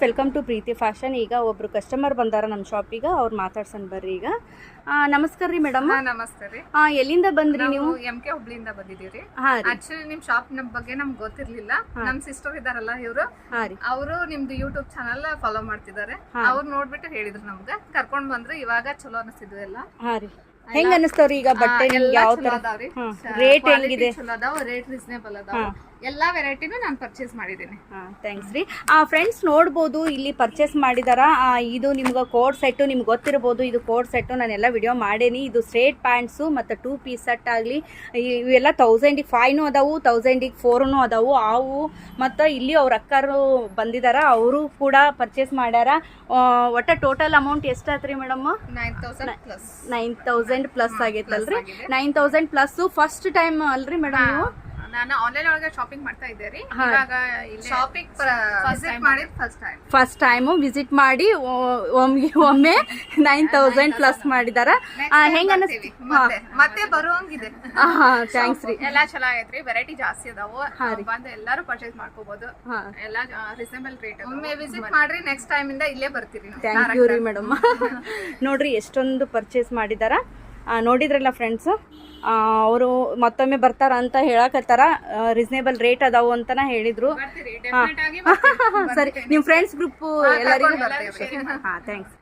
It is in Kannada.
Welcome to Preethi fashion. ಈಗ ಒಬ್ರು ಕಸ್ಟಮರ್ ಬಂದಾರ ನಮ್ಮ ಶಾಪಿಗೆ, ಅವ್ರು ಮಾತಾಡ್ಸೋಣ ಬರ್ರಿ. ಈಗ ನಮಸ್ಕಾರ ರೀ ಮೇಡಮ್. ನಮಸ್ತೆ ರೀ. ಎಲ್ಲಿಂದ ಬಂದ್ರಿ ನೀವು? MK ಹುಬ್ಳಿಯಿಂದ ಬಂದಿದ್ದೀರಿ. ಹಾಂ, ಆಕ್ಚುಲಿ ನಿಮ್ ಶಾಪ್ ಬಗ್ಗೆ ನಮ್ಗೆ ಗೊತ್ತಿರ್ಲಿಲ್ಲ. ನಮ್ ಸಿಸ್ಟರ್ ಇದಾರಲ್ಲ ಇವರು, ಅವರು ನಿಮ್ದು ಯೂಟ್ಯೂಬ್ ಚಾನಲ್ ಫಾಲೋ ಮಾಡ್ತಿದ್ದಾರೆ. ಅವ್ರು ನೋಡ್ಬಿಟ್ಟು ಹೇಳಿದ್ರು ನಮ್ಗೆ, ಕರ್ಕೊಂಡ್ ಬಂದ್ರು. ಇವಾಗ ಚಲೋ ಅನಿಸ್ತಿದ್ವು ಎಲ್ಲ. ಹಾಂ ರೀ, ಹೆಂಗ ಅನಿಸ್ತಾವ್ರಿ ಈಗ ಬಟ್ಟೆ? ನಿಮ್ಗೆ ಯಾವ ತರ ರೇಟ್ ಹೆಂಗಿದೆ? ಚಲೋ ಅದಾವ, ರೇಟ್ ರೀಸನೇಬಲ್ ಅದಾವ. ಎಲ್ಲಾ ವೆರೈಟಿನೂ ನಾನು ಪರ್ಚೇಸ್ ಮಾಡಿದ್ದೀನಿ. ಥ್ಯಾಂಕ್ಸ್ ರೀ. ಫ್ರೆಂಡ್ಸ್ ನೋಡ್ಬೋದು, ಇಲ್ಲಿ ಪರ್ಚೇಸ್ ಮಾಡಿದಾರ. ಇದು ನಿಮ್ಗೆ ಕೋಡ್ ಸೆಟ್ಟು ನಿಮ್ಗೆ ಗೊತ್ತಿರ್ಬೋದು. ಇದು ಕೋಡ್ ಸೆಟ್ಟು ನಾನೆಲ್ಲ ವಿಡಿಯೋ ಮಾಡೇನಿ. ಇದು ಸ್ಟ್ರೇಟ್ ಪ್ಯಾಂಟ್ಸು ಮತ್ತು 2 ಪೀಸ್ ಸೆಟ್ ಆಗಲಿ, ಇವೆಲ್ಲ 1005 ಅದಾವು, 1004 ಅದಾವು. ಅವು ಮತ್ತು ಇಲ್ಲಿ ಅವ್ರ ಅಕ್ಕರು ಬಂದಿದಾರ, ಅವರು ಕೂಡ ಪರ್ಚೇಸ್ ಮಾಡ್ಯಾರ. ಒಟ್ಟು ಟೋಟಲ್ ಅಮೌಂಟ್ ಎಷ್ಟಾಯ್ತು ರೀ ಮೇಡಮ್? 9000 ಪ್ಲಸ್ ಆಗೈತಲ್ರಿ. 9000 ಪ್ಲಸ್. ಫಸ್ಟ್ ಟೈಮ್ ಅಲ್ರಿ ಮೇಡಮ್ ನೀವು? ನಾನು ಆನ್ಲೈನ್ ಒಳಗೆ ಶಾಪಿಂಗ್ ಮಾಡ್ತಾ ಇದ್ದೆ. ಇವಾಗ ಶಾಪಿಂಗ್ ವಿಸಿಟ್ ಮಾಡಿದ್ ಫಸ್ಟ್ ಟೈಮ್ ವಿಸಿಟ್ ಮಾಡಿ ಒಮ್ಮೆ 9000 ಪ್ಲಸ್ ಮಾಡಿದಾರ. ಹೆಂಗ ಅನಿಸ್ತೀವಿ? ಮತ್ತೆ ಬರುವಂಗಿದೆ. ಥ್ಯಾಂಕ್ಸ್ ರೀ. ಎಲ್ಲಾ ಚಲೋ ಆಗೈತ್ರಿ. ವೆರೈಟಿ ಜಾಸ್ತಿ ಅದಾವು, ಬಂದು ಎಲ್ಲಾರು ಪರ್ಚೇಸ್ ಮಾಡ್ಕೋಬಹುದು. ಎಲ್ಲಾ ರೀಸನೇಬಲ್ ರೇಟ್. ಒಮ್ಮೆ ವಿಸಿಟ್ ಮಾಡ್ರಿ, ನೆಕ್ಸ್ಟ್ ಟೈಮ್ ಇಂದ ಇಲ್ಲೇ ಬರ್ತೀರಿ. ಥ್ಯಾಂಕ್ ಯು ರೀ ಮೇಡಮ್. ನೋಡ್ರಿ ಎಷ್ಟೊಂದು ಪರ್ಚೇಸ್ ಮಾಡಿದಾರ. ನೋಡಿದ್ರಲ್ಲ ಫ್ರೆಂಡ್ಸ್, ಅವರು ಮತ್ತೊಮ್ಮೆ ಬರ್ತಾರ ಅಂತ ಹೇಳಕತ್ತಾರ. ರೀಸನೇಬಲ್ ರೇಟ್ ಅದಾವು ಅಂತನ ಹೇಳಿದ್ರು. ಸರಿ, ನಿಮ್ಮ ಫ್ರೆಂಡ್ಸ್ ಗ್ರೂಪ್ ಎಲ್ಲರಿಗೂ. ಥ್ಯಾಂಕ್ಸ್.